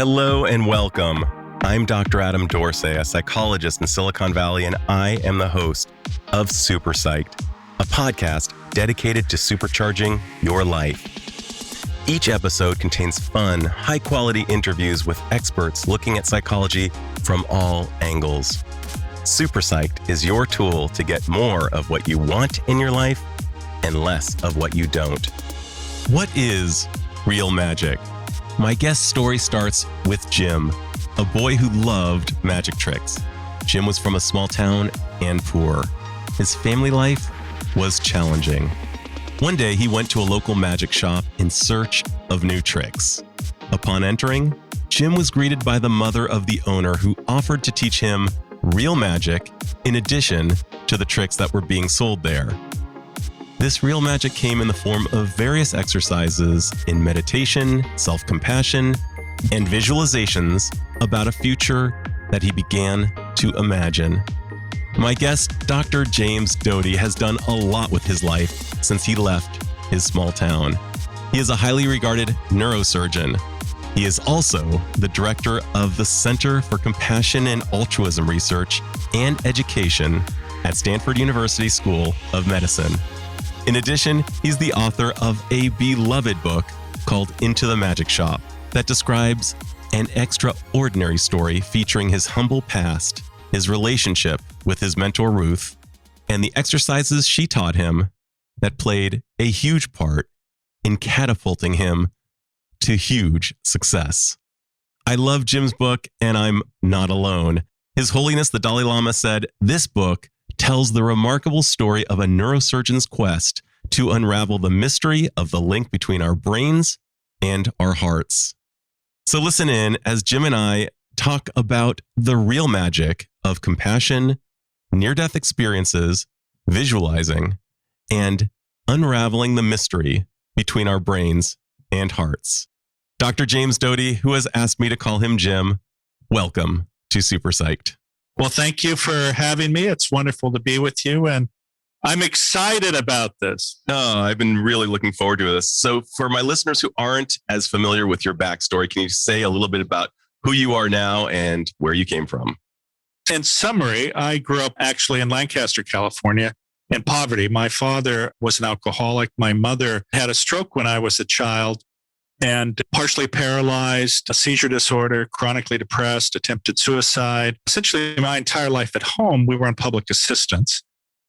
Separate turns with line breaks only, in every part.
Hello and welcome. I'm Dr. Adam Dorsey, a psychologist in Silicon Valley, and I am the host of Super Psyched, a podcast dedicated to supercharging your life. Each episode contains fun, high-quality interviews with experts looking at psychology from all angles. Super Psyched is your tool to get more of what you want in your life and less of what you don't. What is real magic? My guest story starts with Jim, a boy who loved magic tricks. Jim was from a small town and poor. His family life was challenging. One day, he went to a local magic shop in search of new tricks. Upon entering, Jim was greeted by the mother of the owner, who offered to teach him real magic in addition to the tricks that were being sold there. This real magic came in the form of various exercises in meditation, self-compassion, and visualizations about a future that he began to imagine. My guest, Dr. James Doty, has done a lot with his life since he left his small town. He is a highly regarded neurosurgeon. He is also the director of the Center for Compassion and Altruism Research and Education at Stanford University School of Medicine. In addition, he's the author of a beloved book called Into the Magic Shop that describes an extraordinary story featuring his humble past, his relationship with his mentor Ruth, and the exercises she taught him that played a huge part in catapulting him to huge success. I love Jim's book, and I'm not alone. His Holiness the Dalai Lama said, "This book tells the remarkable story of a neurosurgeon's quest to unravel the mystery of the link between our brains and our hearts." So listen in as Jim and I talk about the real magic of compassion, near-death experiences, visualizing, and unraveling the mystery between our brains and hearts. Dr. James Doty, who has asked me to call him Jim, welcome to Super Psyched.
Well, thank you for having me. It's wonderful to be with you, and I'm excited about this.
Oh, I've been really looking forward to this. So for my listeners who aren't as familiar with your backstory, can you say a little bit about who you are now and where you came from?
In summary, I grew up actually in Lancaster, California, in poverty. My father was an alcoholic. My mother had a stroke when I was a child and partially paralyzed, a seizure disorder, chronically depressed, attempted suicide. Essentially, my entire life at home, we were on public assistance.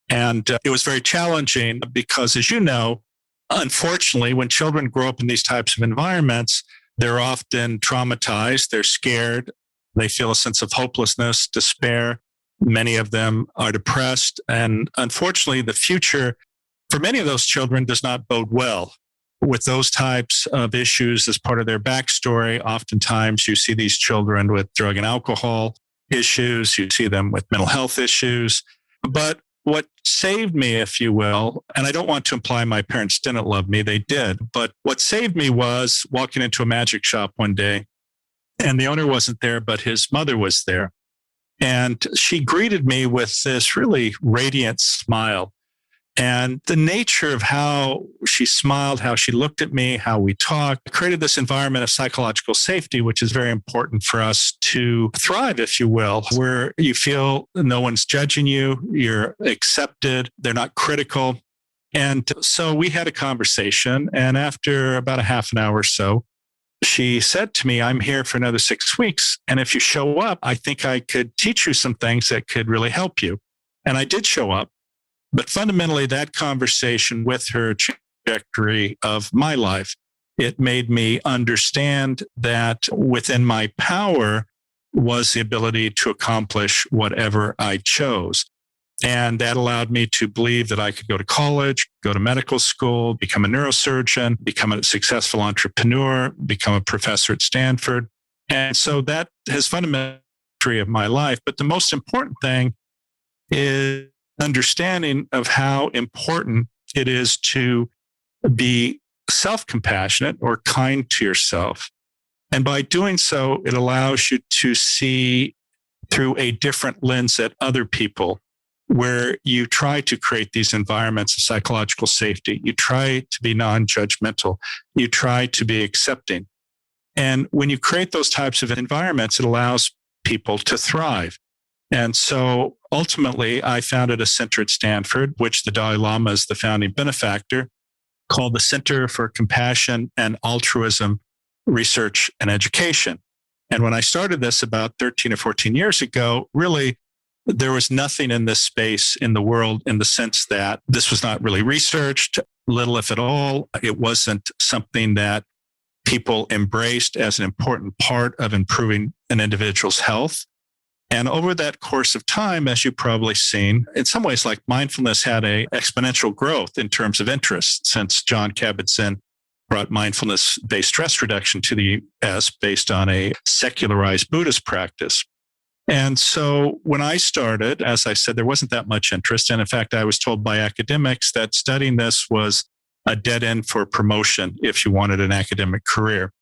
And it was very challenging because, as you know, unfortunately, when children grow up in these types of environments, they're often traumatized, they're scared, they feel a sense of hopelessness, despair. Many of them are depressed. And unfortunately, the future for many of those children does not bode well. With those types of issues as part of their backstory, oftentimes you see these children with drug and alcohol issues, you see them with mental health issues. But what saved me, if you will, and I don't want to imply my parents didn't love me, they did, but what saved me was walking into a magic shop one day, and the owner wasn't there, but his mother was there. And she greeted me with this really radiant smile. And the nature of how she smiled, how she looked at me, how we talked, created this environment of psychological safety, which is very important for us to thrive, if you will, where you feel no one's judging you, you're accepted, they're not critical. And so we had a conversation. And after about a half an hour or so, she said to me, "I'm here for another 6 weeks. And if you show up, I think I could teach you some things that could really help you." And I did show up. But fundamentally, that conversation with her trajectory of my life, it made me understand that within my power was the ability to accomplish whatever I chose. And that allowed me to believe that I could go to college, go to medical school, become a neurosurgeon, become a successful entrepreneur, become a professor at Stanford. And so that has fundamentally of my life. But the most important thing is understanding of how important it is to be self-compassionate or kind to yourself. And by doing so, it allows you to see through a different lens at other people, where you try to create these environments of psychological safety. You try to be non-judgmental. You try to be accepting. And when you create those types of environments, it allows people to thrive. And so ultimately, I founded a center at Stanford, which the Dalai Lama is the founding benefactor, called the Center for Compassion and Altruism Research and Education. And when I started this about 13 or 14 years ago, really, there was nothing in this space in the world in the sense that this was not really researched, little if at all. It wasn't something that people embraced as an important part of improving an individual's health. And over that course of time, as you've probably seen, in some ways, like mindfulness had a exponential growth in terms of interest since John Kabat-Zinn brought mindfulness-based stress reduction to the US based on a secularized Buddhist practice. And so when I started, as I said, there wasn't that much interest. And in fact, I was told by academics that studying this was a dead end for promotion if you wanted an academic career.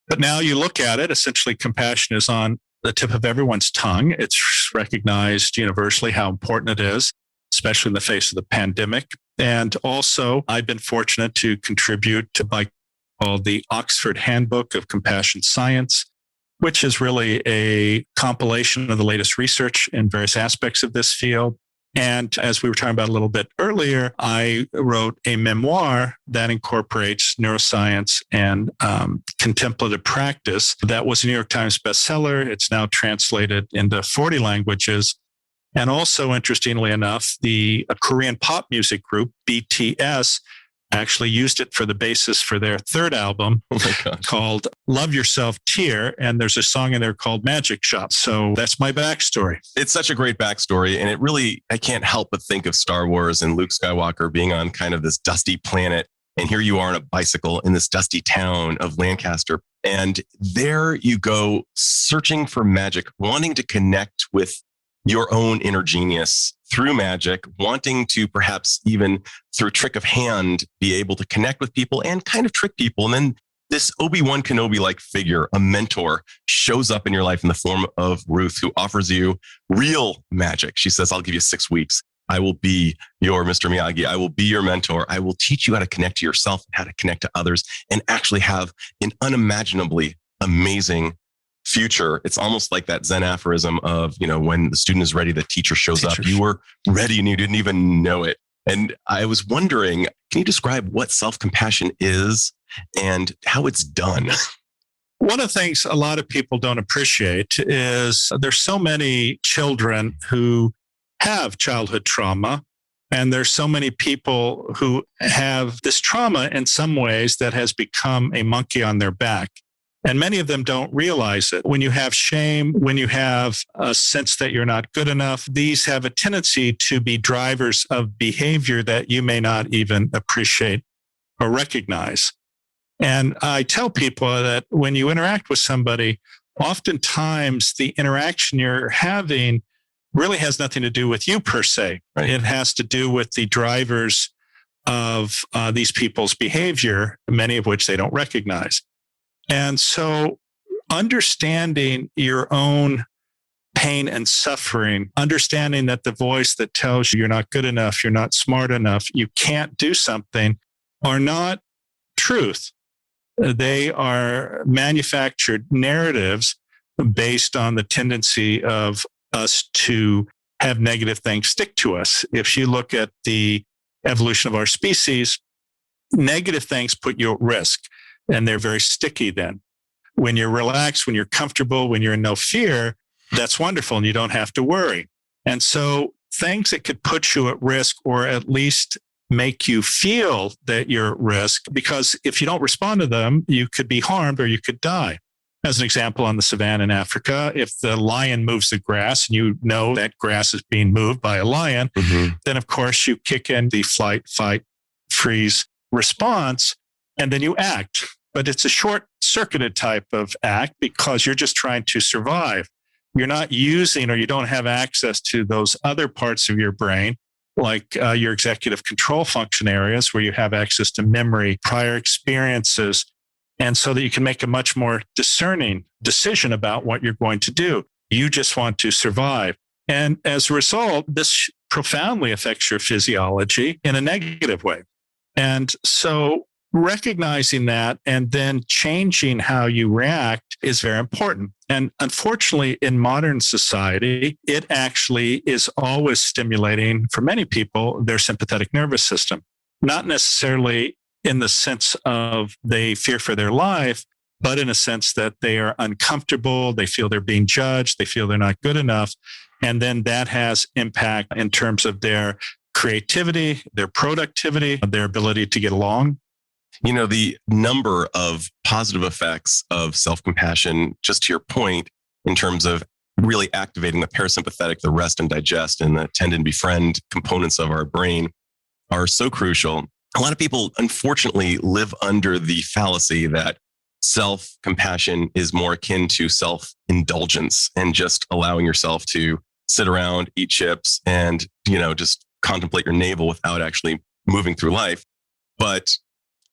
But now you look at it, essentially compassion is on the tip of everyone's tongue. It's recognized universally how important it is, especially in the face of the pandemic. And also, I've been fortunate to contribute to called the Oxford Handbook of Compassion Science, which is really a compilation of the latest research in various aspects of this field. And as we were talking about a little bit earlier, I wrote a memoir that incorporates neuroscience and contemplative practice. That was a New York Times bestseller. It's now translated into 40 languages. And also, interestingly enough, a Korean pop music group, BTS, actually used it for the basis for their third album called Love Yourself Tear. And there's a song in there called Magic Shop. So that's my backstory.
It's such a great backstory. And it really, I can't help but think of Star Wars and Luke Skywalker being on kind of this dusty planet. And here you are on a bicycle in this dusty town of Lancaster. And there you go, searching for magic, wanting to connect with your own inner genius through magic, wanting to perhaps even through trick of hand, be able to connect with people and kind of trick people. And then this Obi-Wan Kenobi-like figure, a mentor, shows up in your life in the form of Ruth, who offers you real magic. She says, I'll give you 6 weeks. I will be your Mr. Miyagi. I will be your mentor. I will teach you how to connect to yourself, how to connect to others, and actually have an unimaginably amazing future. It's almost like that Zen aphorism of, when the student is ready, the teacher shows up. You were ready and you didn't even know it. And I was wondering, can you describe what self-compassion is and how it's done?
One of the things a lot of people don't appreciate is there's so many children who have childhood trauma. And there's so many people who have this trauma in some ways that has become a monkey on their back. And many of them don't realize it. When you have shame, when you have a sense that you're not good enough, these have a tendency to be drivers of behavior that you may not even appreciate or recognize. And I tell people that when you interact with somebody, oftentimes the interaction you're having really has nothing to do with you per se. Right. It has to do with the drivers of these people's behavior, many of which they don't recognize. And so understanding your own pain and suffering, understanding that the voice that tells you you're not good enough, you're not smart enough, you can't do something, are not truth. They are manufactured narratives based on the tendency of us to have negative things stick to us. If you look at the evolution of our species, negative things put you at risk. And they're very sticky then. When you're relaxed, when you're comfortable, when you're in no fear, that's wonderful and you don't have to worry. And so things that could put you at risk or at least make you feel that you're at risk, because if you don't respond to them, you could be harmed or you could die. As an example, on the savannah in Africa, if the lion moves the grass and you know that grass is being moved by a lion, then of course you kick in the flight, fight, freeze response, and then you act. But it's a short-circuited type of act because you're just trying to survive. You're not using or you don't have access to those other parts of your brain, like your executive control function areas where you have access to memory, prior experiences, and so that you can make a much more discerning decision about what you're going to do. You just want to survive. And as a result, this profoundly affects your physiology in a negative way. And so recognizing that and then changing how you react is very important. And unfortunately, in modern society, it actually is always stimulating for many people their sympathetic nervous system, not necessarily in the sense of they fear for their life, but in a sense that they are uncomfortable, they feel they're being judged, they feel they're not good enough. And then that has impact in terms of their creativity, their productivity, their ability to get along.
You know, the number of positive effects of self-compassion, just to your point, in terms of really activating the parasympathetic, the rest and digest, and the tend and befriend components of our brain are so crucial. A lot of people, unfortunately, live under the fallacy that self-compassion is more akin to self-indulgence and just allowing yourself to sit around, eat chips, and, just contemplate your navel without actually moving through life. But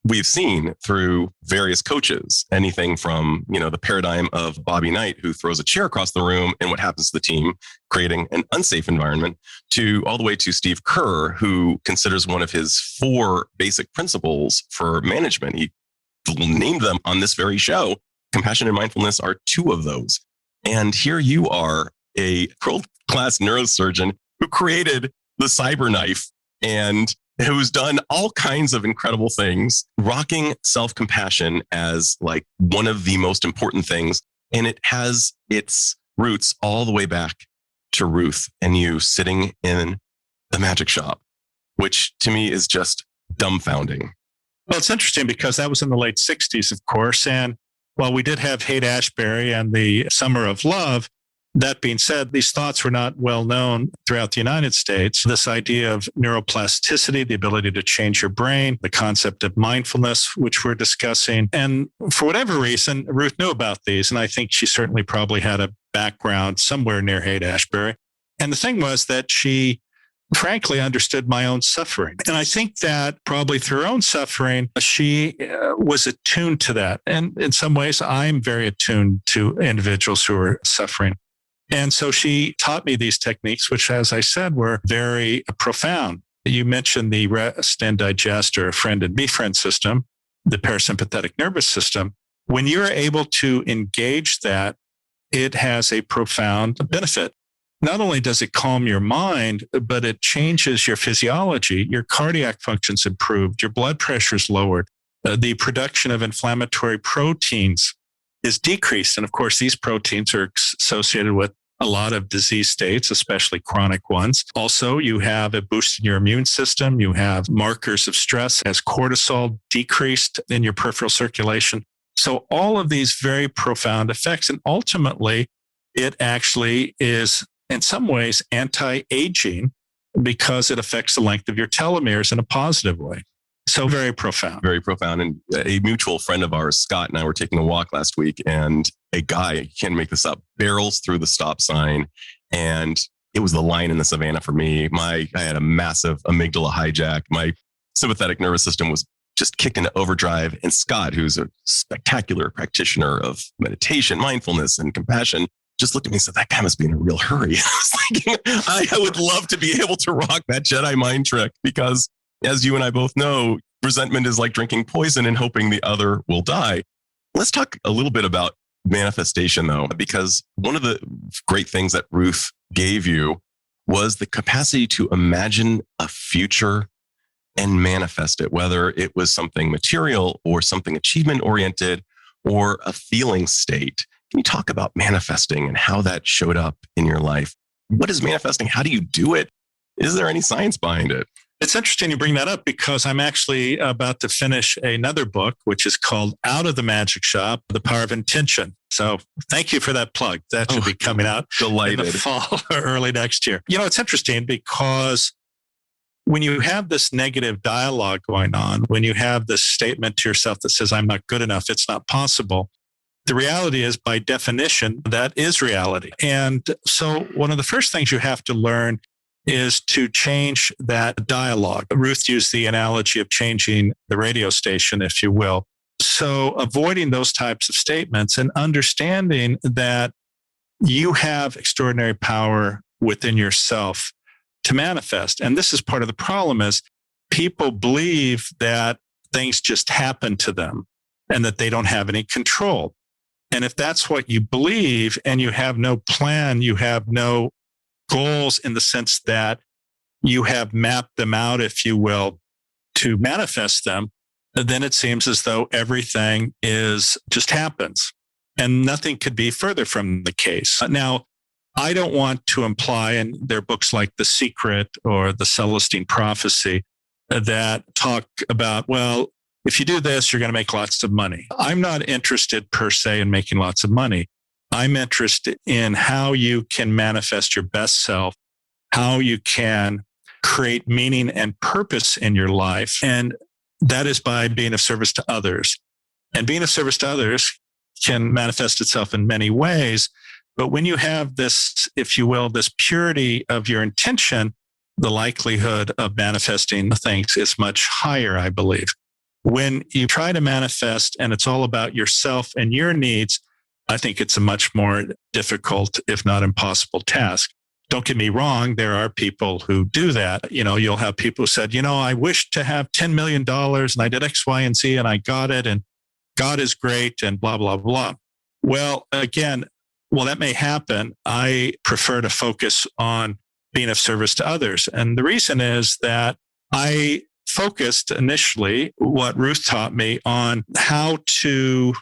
we've seen through various coaches, anything from, the paradigm of Bobby Knight, who throws a chair across the room and what happens to the team, creating an unsafe environment, to all the way to Steve Kerr, who considers one of his 4 basic principles for management. He named them on this very show. Compassion and mindfulness are 2 of those. And here you are, a world-class neurosurgeon who created the cyber knife and who's done all kinds of incredible things, rocking self-compassion as like one of the most important things. And it has its roots all the way back to Ruth and you sitting in the magic shop, which to me is just dumbfounding.
Well, it's interesting because that was in the late 60s, of course. And while we did have Haight-Ashbury and the Summer of Love, that being said, these thoughts were not well known throughout the United States. This idea of neuroplasticity, the ability to change your brain, the concept of mindfulness, which we're discussing. And for whatever reason, Ruth knew about these. And I think she certainly probably had a background somewhere near Haight-Ashbury. And the thing was that she frankly understood my own suffering. And I think that probably through her own suffering, she was attuned to that. And in some ways, I'm very attuned to individuals who are suffering. And so she taught me these techniques, which, as I said, were very profound. You mentioned the rest and digest or friend and befriend system, the parasympathetic nervous system. When you're able to engage that, it has a profound benefit. Not only does it calm your mind, but it changes your physiology. Your cardiac function's improved. Your blood pressure's lowered. The production of inflammatory proteins is decreased. And of course, these proteins are associated with a lot of disease states, especially chronic ones. Also, you have a boost in your immune system. You have markers of stress as cortisol decreased in your peripheral circulation. So all of these very profound effects. And ultimately, it actually is in some ways anti-aging because it affects the length of your telomeres in a positive way. So very profound.
Very profound. And a mutual friend of ours, Scott, and I were taking a walk last week, and a guy, you can't make this up, barrels through the stop sign. And it was the line in the savannah for me. I had a massive amygdala hijack. My sympathetic nervous system was just kicked into overdrive. And Scott, who's a spectacular practitioner of meditation, mindfulness, and compassion, just looked at me and said, that guy must be in a real hurry. I was thinking, I would love to be able to rock that Jedi mind trick because, as you and I both know, resentment is like drinking poison and hoping the other will die. Let's talk a little bit about manifestation, though, because one of the great things that Ruth gave you was the capacity to imagine a future and manifest it, whether it was something material or something achievement oriented or a feeling state. Can you talk about manifesting and how that showed up in your life? What is manifesting? How do you do it? Is there any science behind it?
It's interesting you bring that up because I'm actually about to finish another book, which is called Out of the Magic Shop, The Power of Intention. So thank you for that plug. That should be coming out
delighted.
In the fall or early next year. It's interesting because when you have this negative dialogue going on, when you have this statement to yourself that says, I'm not good enough, it's not possible, the reality is, by definition, that is reality. And so one of the first things you have to learn is to change that dialogue. Ruth used the analogy of changing the radio station, if you will. So avoiding those types of statements and understanding that you have extraordinary power within yourself to manifest. And this is part of the problem is people believe that things just happen to them and that they don't have any control. And if that's what you believe and you have no plan, you have no goals in the sense that you have mapped them out, if you will, to manifest them, then it seems as though everything just happens. And nothing could be further from the case. Now, I don't want to imply, and there are books like The Secret or The Celestine Prophecy that talk about, well, if you do this, you're going to make lots of money. I'm not interested per se in making lots of money. I'm interested in how you can manifest your best self, how you can create meaning and purpose in your life. And that is by being of service to others. And being of service to others can manifest itself in many ways. But when you have this, if you will, this purity of your intention, the likelihood of manifesting things is much higher, I believe. When you try to manifest and it's all about yourself and your needs, I think it's a much more difficult, if not impossible task. Don't get me wrong. There are people who do that. You'll have people who said, I wish to have $10 million and I did X, Y, and Z and I got it and God is great and blah, blah, blah. Well, again, while that may happen, I prefer to focus on being of service to others. And the reason is that I focused initially what Ruth taught me on how to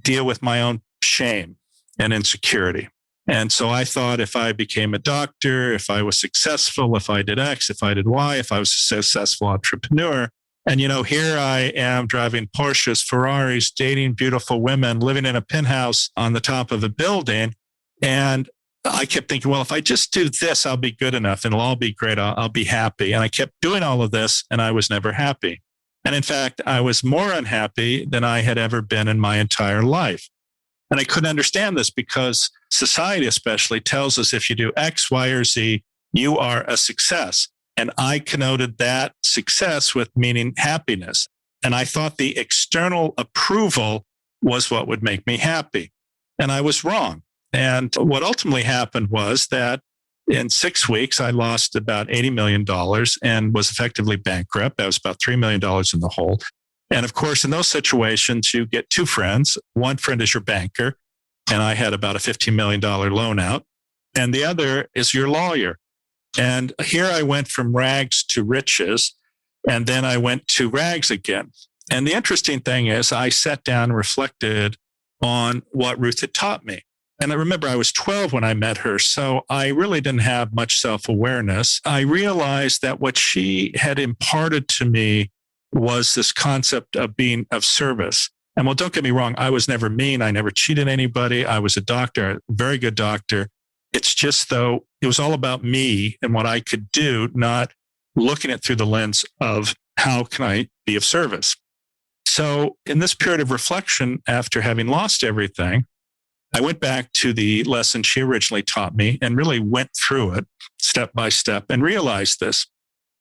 deal with my own shame and insecurity. And so I thought if I became a doctor, if I was successful, if I did X, if I did Y, if I was a successful entrepreneur, and here I am driving Porsches, Ferraris, dating beautiful women, living in a penthouse on the top of a building. And I kept thinking, well, if I just do this, I'll be good enough and it'll all be great. I'll be happy. And I kept doing all of this and I was never happy. And in fact, I was more unhappy than I had ever been in my entire life. And I couldn't understand this because society especially tells us if you do X, Y, or Z, you are a success. And I connoted that success with meaning happiness. And I thought the external approval was what would make me happy. And I was wrong. And what ultimately happened was that in 6 weeks, I lost about $80 million and was effectively bankrupt. I was about $3 million in the hole. And of course, in those situations, you get two friends. One friend is your banker, and I had about a $15 million loan out. And the other is your lawyer. And here I went from rags to riches, and then I went to rags again. And the interesting thing is I sat down and reflected on what Ruth had taught me. And I remember I was 12 when I met her, so I really didn't have much self-awareness. I realized that what she had imparted to me was this concept of being of service. And well, don't get me wrong, I was never mean. I never cheated anybody. I was a doctor, a very good doctor. It's just though, it was all about me and what I could do, not looking at it through the lens of how can I be of service. So in this period of reflection, after having lost everything, I went back to the lesson she originally taught me and really went through it step by step and realized this.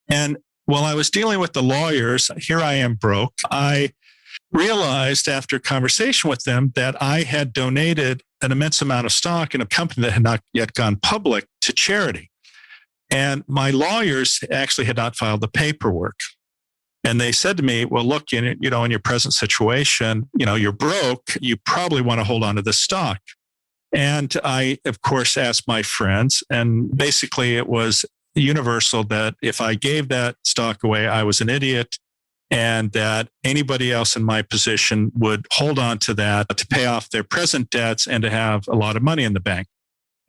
And while I was dealing with the lawyers, here I am broke. I realized after conversation with them that I had donated an immense amount of stock in a company that had not yet gone public to charity. And my lawyers actually had not filed the paperwork. And they said to me, well, look, in your present situation, you're broke. You probably want to hold on to this stock. And I, of course, asked my friends, and basically it was universal that if I gave that stock away, I was an idiot, and that anybody else in my position would hold on to that to pay off their present debts and to have a lot of money in the bank.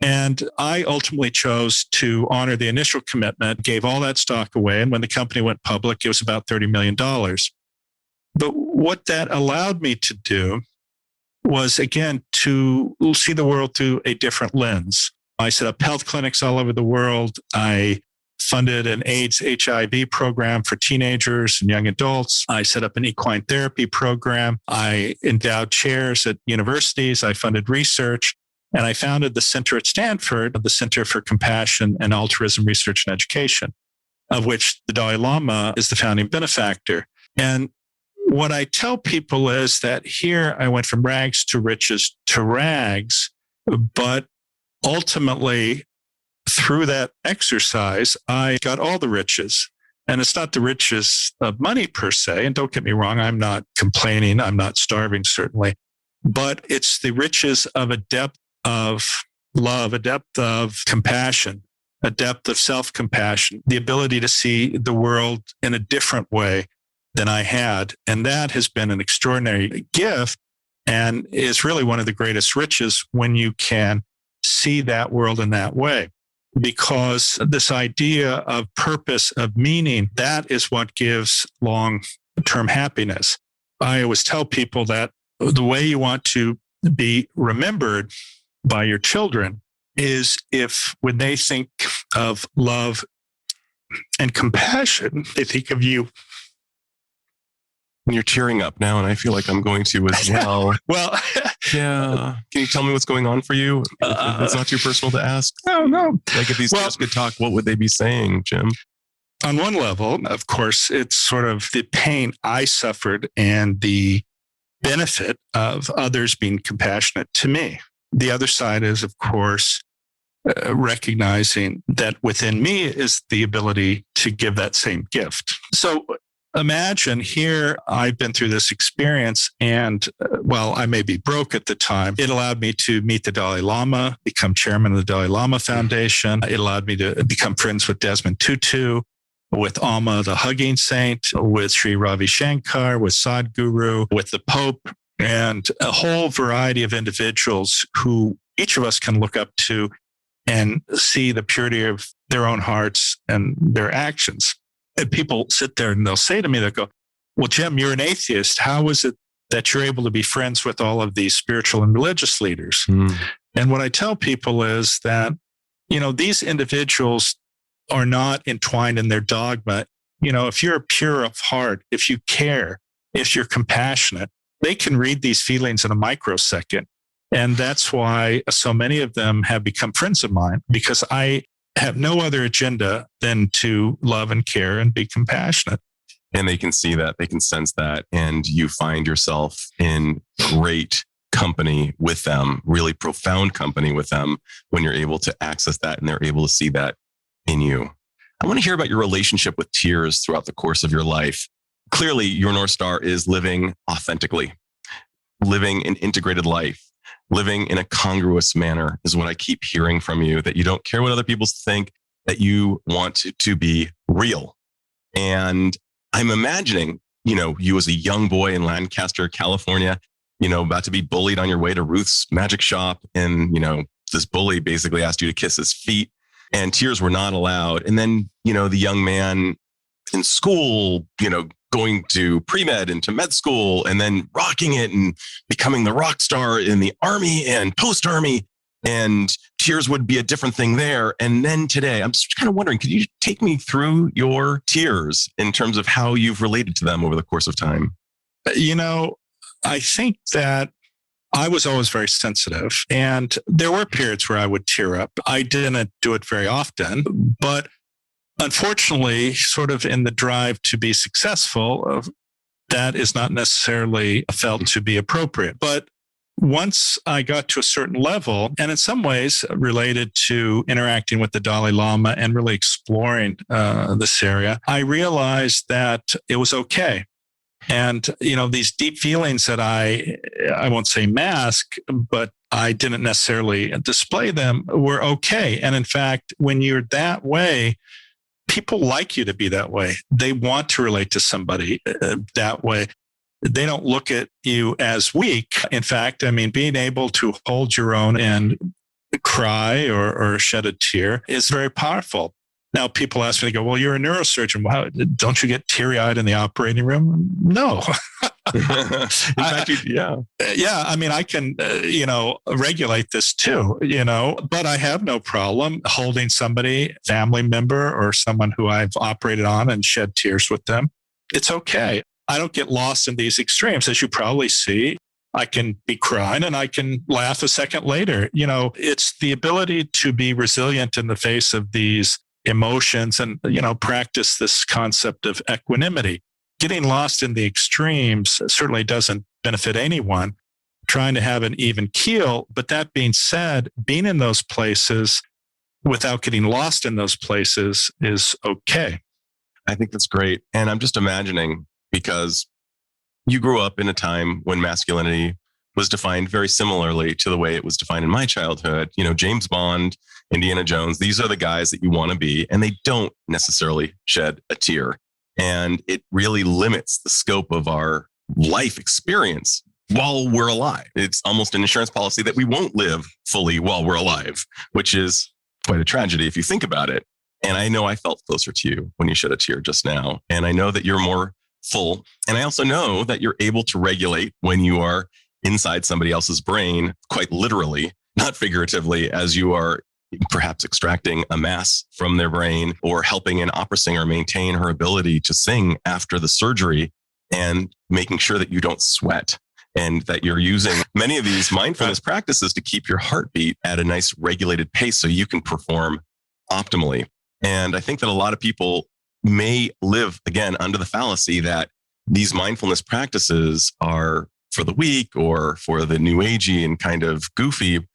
And I ultimately chose to honor the initial commitment, gave all that stock away. And when the company went public, it was about $30 million. But what that allowed me to do was, again, to see the world through a different lens. I set up health clinics all over the world. I funded an AIDS HIV program for teenagers and young adults. I set up an equine therapy program. I endowed chairs at universities. I funded research. And I founded the center at Stanford, the Center for Compassion and Altruism Research and Education, of which the Dalai Lama is the founding benefactor. And what I tell people is that here I went from rags to riches to rags, but ultimately through that exercise, I got all the riches. And it's not the riches of money per se. And don't get me wrong, I'm not complaining. I'm not starving, certainly. But it's the riches of a depth of love, a depth of compassion, a depth of self-compassion, the ability to see the world in a different way than I had. And that has been an extraordinary gift and is really one of the greatest riches when you can see that world in that way. Because this idea of purpose, of meaning, that is what gives long-term happiness. I always tell people that the way you want to be remembered by your children is if when they think of love and compassion, they think of you.
You're tearing up now, and I feel like I'm going to as well.
Well,
yeah. Can you tell me what's going on for you? If it's not too personal to ask.
No.
Like if these tears could talk, what would they be saying, Jim?
On one level, of course, it's sort of the pain I suffered and the benefit of others being compassionate to me. The other side is, of course, recognizing that within me is the ability to give that same gift. So imagine here, I've been through this experience and while I may be broke at the time, it allowed me to meet the Dalai Lama, become chairman of the Dalai Lama Foundation. It allowed me to become friends with Desmond Tutu, with Alma, the hugging saint, with Sri Ravi Shankar, with Sadhguru, with the Pope, and a whole variety of individuals who each of us can look up to and see the purity of their own hearts and their actions. And people sit there and they'll say to me, they'll go, well, Jim, you're an atheist. How is it that you're able to be friends with all of these spiritual and religious leaders? And what I tell people is that, these individuals are not entwined in their dogma. If you're pure of heart, if you care, if you're compassionate, they can read these feelings in a microsecond. And that's why so many of them have become friends of mine, because I have no other agenda than to love and care and be compassionate.
And they can see that, they can sense that, and you find yourself in great company with them, really profound company with them when you're able to access that and they're able to see that in you. I want to hear about your relationship with tears throughout the course of your life. Clearly, your North Star is living authentically, living an integrated life. Living in a congruous manner is what I keep hearing from you, that you don't care what other people think, that you want to be real. And I'm imagining, you as a young boy in Lancaster, California, about to be bullied on your way to Ruth's magic shop. And, this bully basically asked you to kiss his feet and tears were not allowed. And then, the young man in school, going to pre-med and to med school and then rocking it and becoming the rock star in the army and post-army, and tears would be a different thing there. And then today, I'm just kind of wondering, could you take me through your tears in terms of how you've related to them over the course of time?
I think that I was always very sensitive, and there were periods where I would tear up. I didn't do it very often, but unfortunately, sort of in the drive to be successful, that is not necessarily felt to be appropriate. But once I got to a certain level, and in some ways related to interacting with the Dalai Lama and really exploring this area, I realized that it was okay. And, these deep feelings that I won't say mask, but I didn't necessarily display them, were okay. And in fact, when you're that way, people like you to be that way. They want to relate to somebody that way. They don't look at you as weak. In fact, being able to hold your own and cry or shed a tear is very powerful. Now, people ask me, they go, well, you're a neurosurgeon. Wow, don't you get teary-eyed in the operating room? No.
In fact, yeah.
Yeah, I can, regulate this too, but I have no problem holding somebody, family member or someone who I've operated on and shed tears with them. It's okay. I don't get lost in these extremes. As you probably see, I can be crying and I can laugh a second later. It's the ability to be resilient in the face of these emotions and, practice this concept of equanimity. Getting lost in the extremes certainly doesn't benefit anyone. Trying to have an even keel. But that being said, being in those places without getting lost in those places is okay.
I think that's great. And I'm just imagining, because you grew up in a time when masculinity was defined very similarly to the way it was defined in my childhood. James Bond, Indiana Jones, these are the guys that you want to be, and they don't necessarily shed a tear. And it really limits the scope of our life experience while we're alive. It's almost an insurance policy that we won't live fully while we're alive, which is quite a tragedy if you think about it. And I know I felt closer to you when you shed a tear just now. And I know that you're more full. And I also know that you're able to regulate when you are inside somebody else's brain, quite literally, not figuratively, as you are perhaps extracting a mass from their brain or helping an opera singer maintain her ability to sing after the surgery, and making sure that you don't sweat, and that you're using many of these mindfulness practices to keep your heartbeat at a nice regulated pace so you can perform optimally. And I think that a lot of people may live, again, under the fallacy that these mindfulness practices are for the weak or for the new agey and kind of goofy.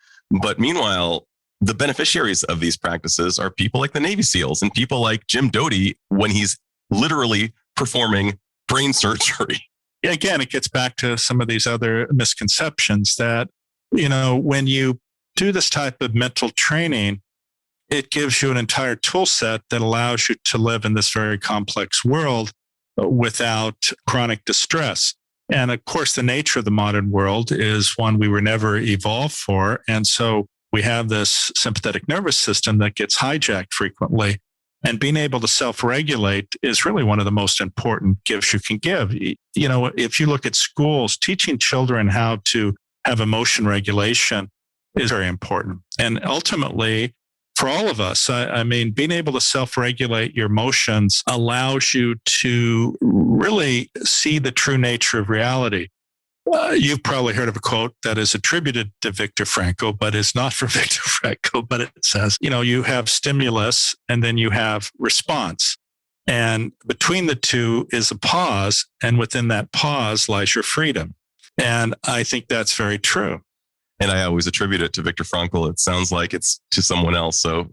But meanwhile, the beneficiaries of these practices are people like the Navy SEALs and people like Jim Doty when he's literally performing brain surgery.
Again, it gets back to some of these other misconceptions that, when you do this type of mental training, it gives you an entire tool set that allows you to live in this very complex world without chronic distress. And of course, the nature of the modern world is one we were never evolved for. And so we have this sympathetic nervous system that gets hijacked frequently. And being able to self-regulate is really one of the most important gifts you can give. If you look at schools, teaching children how to have emotion regulation is very important. And ultimately, for all of us, being able to self-regulate your emotions allows you to really see the true nature of reality. You've probably heard of a quote that is attributed to Viktor Frankl, but is not from Viktor Frankl, but it says, you have stimulus and then you have response. And between the two is a pause. And within that pause lies your freedom. And I think that's very true.
And I always attribute it to Viktor Frankl. It sounds like it's to someone else. So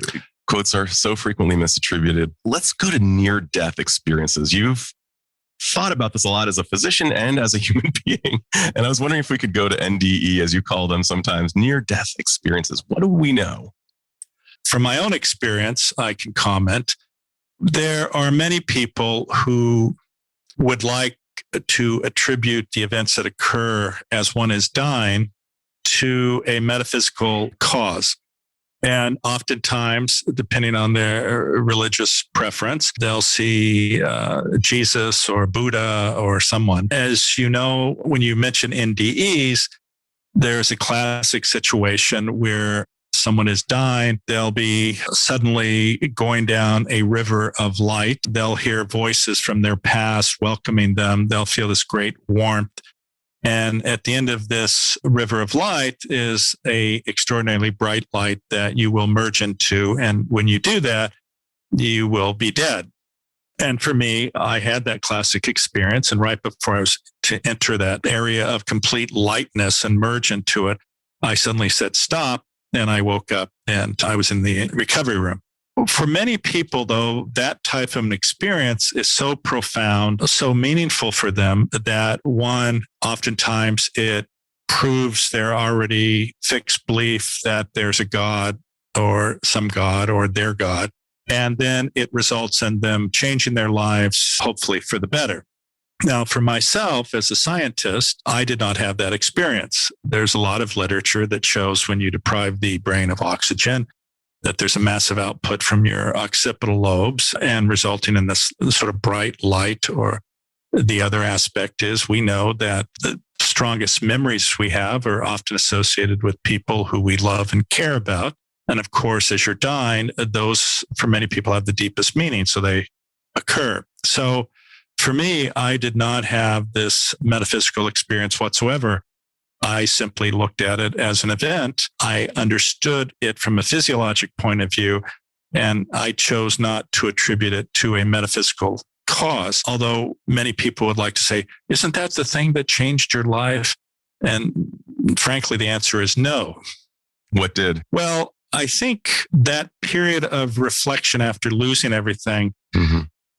quotes are so frequently misattributed. Let's go to near-death experiences. You've thought about this a lot as a physician and as a human being. And I was wondering if we could go to NDE, as you call them sometimes, near-death experiences. What do we know?
From my own experience, I can comment. There are many people who would like to attribute the events that occur as one is dying to a metaphysical cause. And oftentimes, depending on their religious preference, they'll see Jesus or Buddha or someone. As you know, when you mention NDEs, there's a classic situation where someone is dying. They'll be suddenly going down a river of light. They'll hear voices from their past welcoming them. They'll feel this great warmth. And at the end of this river of light is a extraordinarily bright light that you will merge into. And when you do that, you will be dead. And for me, I had that classic experience. And right before I was to enter that area of complete lightness and merge into it, I suddenly said, stop. And I woke up and I was in the recovery room. For many people, though, that type of an experience is so profound, so meaningful for them that one, oftentimes it proves their already fixed belief that there's a God or some God or their God. And then it results in them changing their lives, hopefully for the better. Now, for myself as a scientist, I did not have that experience. There's a lot of literature that shows when you deprive the brain of oxygen, that there's a massive output from your occipital lobes and resulting in this sort of bright light. Or the other aspect is we know that the strongest memories we have are often associated with people who we love and care about. And of course, as you're dying, those for many people have the deepest meaning. So they occur. So for me, I did not have this metaphysical experience whatsoever. I simply looked at it as an event. I understood it from a physiologic point of view, and I chose not to attribute it to a metaphysical cause. Although many people would like to say, isn't that the thing that changed your life? And frankly, the answer is no.
What did?
Well, I think that period of reflection after losing everything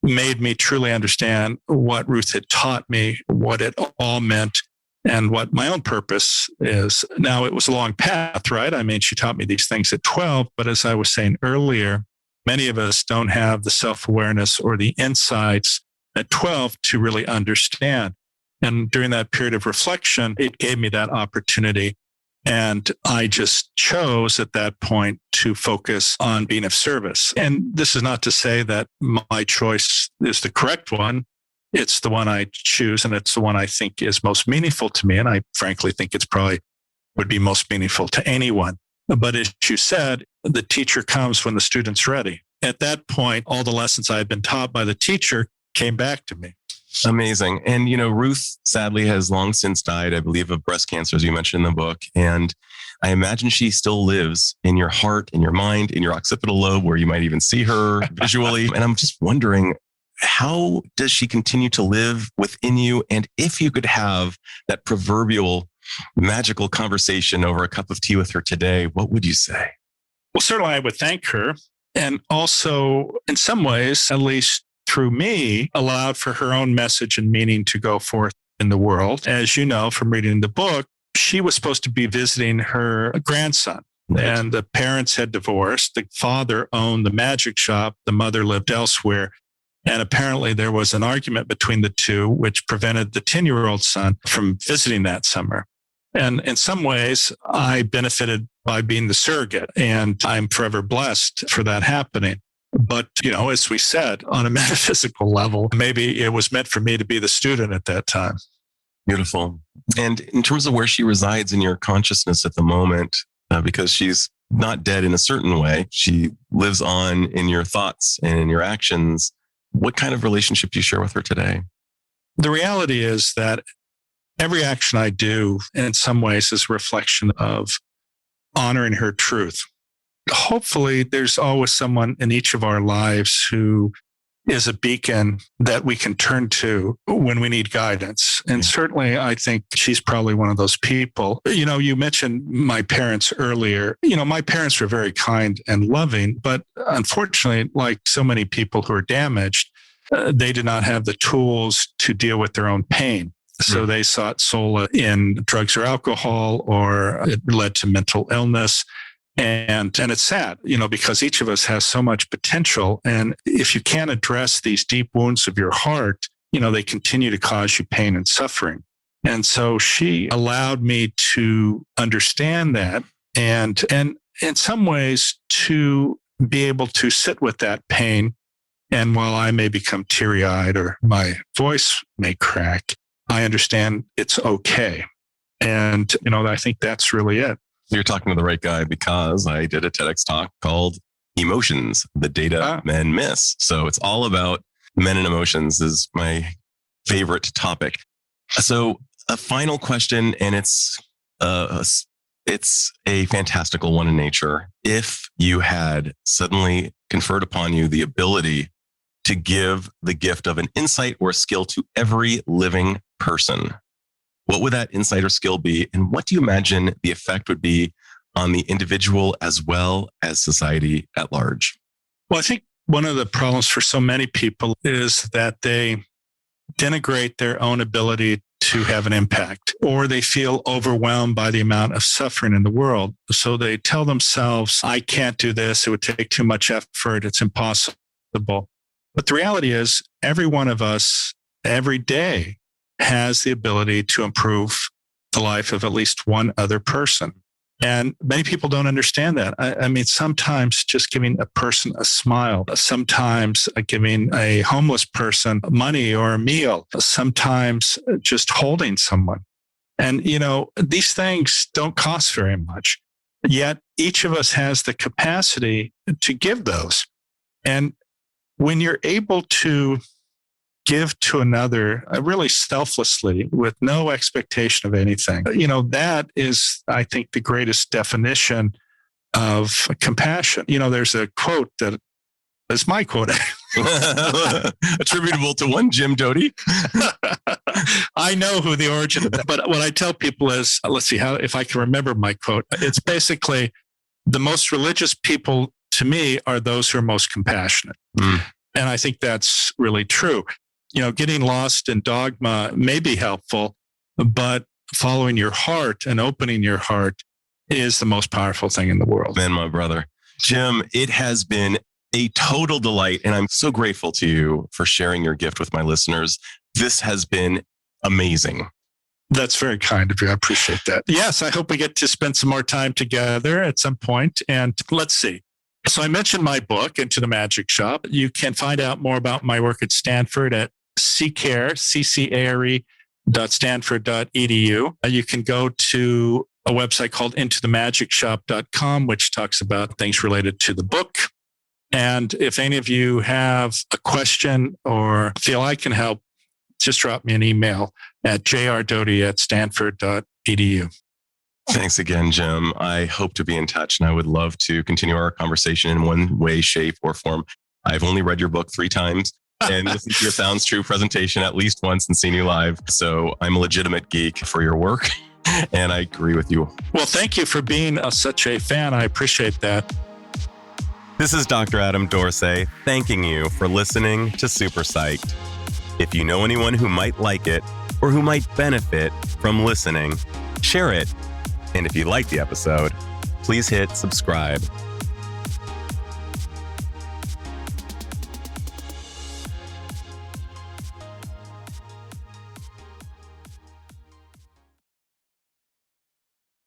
made me truly understand what Ruth had taught me, what it all meant, and what my own purpose is. Now, it was a long path, right? I mean, she taught me these things at 12, but as I was saying earlier, many of us don't have the self-awareness or the insights at 12 to really understand. And during that period of reflection, it gave me that opportunity. And I just chose at that point to focus on being of service. And this is not to say that my choice is the correct one. It's the one I choose, and it's the one I think is most meaningful to me. And I frankly think it's probably would be most meaningful to anyone. But as you said, the teacher comes when the student's ready. At that point, all the lessons I had been taught by the teacher came back to me.
Amazing. And, Ruth sadly has long since died, I believe, of breast cancer, as you mentioned in the book. And I imagine she still lives in your heart, in your mind, in your occipital lobe, where you might even see her visually. And I'm just wondering, how does she continue to live within you? And if you could have that proverbial magical conversation over a cup of tea with her today, what would you say?
Well, certainly I would thank her. And also, in some ways, at least through me, allowed for her own message and meaning to go forth in the world. As you know from reading the book, she was supposed to be visiting her grandson. Right. And the parents had divorced. The father owned the magic shop. The mother lived elsewhere. And apparently there was an argument between the two, which prevented the 10-year-old son from visiting that summer. And in some ways, I benefited by being the surrogate, and I'm forever blessed for that happening. But, as we said, on a metaphysical level, maybe it was meant for me to be the student at that time.
Beautiful. And in terms of where she resides in your consciousness at the moment, because she's not dead in a certain way, she lives on in your thoughts and in your actions. What kind of relationship do you share with her today?
The reality is that every action I do in some ways is a reflection of honoring her truth. Hopefully, there's always someone in each of our lives who is a beacon that we can turn to when we need guidance. And certainly, I think she's probably one of those people. You mentioned my parents earlier. My parents were very kind and loving, but unfortunately, like so many people who are damaged, they did not have the tools to deal with their own pain. So they sought solace in drugs or alcohol, or it led to mental illness. And it's sad, because each of us has so much potential. And if you can't address these deep wounds of your heart, they continue to cause you pain and suffering. And so she allowed me to understand that and in some ways to be able to sit with that pain. And while I may become teary-eyed or my voice may crack, I understand it's okay. And, I think that's really it.
You're talking to the right guy, because I did a TEDx talk called Emotions, the Data Men Miss. So it's all about men and emotions is my favorite topic. So a final question, and it's a fantastical one in nature. If you had suddenly conferred upon you the ability to give the gift of an insight or skill to every living person, what would that insight or skill be? And what do you imagine the effect would be on the individual as well as society at large?
Well, I think one of the problems for so many people is that they denigrate their own ability to have an impact, or they feel overwhelmed by the amount of suffering in the world. So they tell themselves, I can't do this. It would take too much effort. It's impossible. But the reality is, every one of us every day has the ability to improve the life of at least one other person. And many people don't understand that. I mean, sometimes just giving a person a smile, sometimes giving a homeless person money or a meal, sometimes just holding someone. And, these things don't cost very much. Yet each of us has the capacity to give those. And when you're able to give to another really selflessly with no expectation of anything, that is, I think, the greatest definition of compassion. There's a quote that is my quote.
Attributable to one Jim Doty.
I know who the origin of that. But what I tell people is, let's see if I can remember my quote. It's basically, the most religious people to me are those who are most compassionate. And I think that's really true. Getting lost in dogma may be helpful, but following your heart and opening your heart is the most powerful thing in the world.
Man, my brother. Jim, it has been a total delight, and I'm so grateful to you for sharing your gift with my listeners. This has been amazing.
That's very kind of you. I appreciate that. Yes, I hope we get to spend some more time together at some point. And let's see. So I mentioned my book, Into the Magic Shop. You can find out more about my work at Stanford at ccare.stanford.edu. You can go to a website called intothemagicshop.com, which talks about things related to the book. And if any of you have a question or feel I can help, just drop me an email at jrdoty@stanford.edu.
Thanks again, Jim. I hope to be in touch, and I would love to continue our conversation in one way, shape, or form. I've only read your book 3 times and listened to your Sounds True presentation at least once and seen you live. So I'm a legitimate geek for your work, and I agree with you.
Well, thank you for being such a fan. I appreciate that.
This is Dr. Adam Dorsey thanking you for listening to Super Psyched. If you know anyone who might like it or who might benefit from listening, share it. And if you like the episode, please hit subscribe.